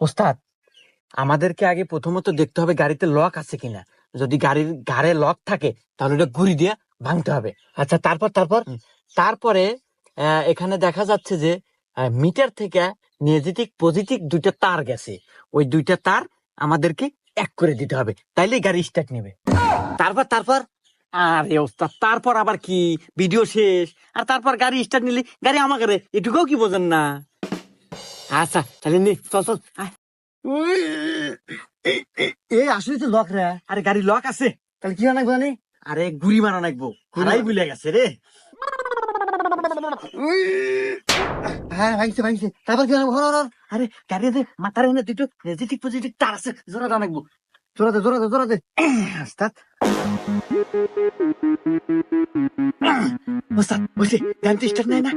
ওস্তাদ, আমাদেরকে আগে প্রথমত দেখতে হবে গাড়িতে লক আছে কিনা। যদি গাড়ির ঘাড়ে লক থাকে তাহলে ওটা গুড়ি দিয়ে ভাঙতে হবে। আচ্ছা, তারপর তারপর তারপরে এখানে দেখা যাচ্ছে যে মিটার থেকে নেগেটিভ পজিটিভ দুইটা তার গেছে, ওই দুইটা তার আমাদেরকে এক করে দিতে হবে, তাইলে গাড়ি স্টার্ট নেবে। তারপর তারপর আরে ওস্তাদ, তারপর আবার কি, ভিডিও শেষ আর তারপর গাড়ি স্টার্ট নিলে গাড়ি আমাকে রে, এটুকুও কি বোঝেন না? আচ্ছা তাহলে নে, চল চল আয়। এই আসলে তো লক রে। আরে গাড়ি লক আছে, তাহলে কি বানাবো জানি? আরে গুড়ি মারা নাকবো, হারাই ভুলে গেছে রে। হ্যাঁ, ভাঙছে ভাঙছে। তারপর কি বানাবো? হর হর। আরে গাড়িতে মাথার এনে দুটো নেগেটিভ পজিটিভ তার আছে, জোড়া নাকবো। জোরাতে জোরাতে জোরাতে। ওস্তাদ, ওস্তাদ বসে গাড়ি স্টার্ট নেয় না।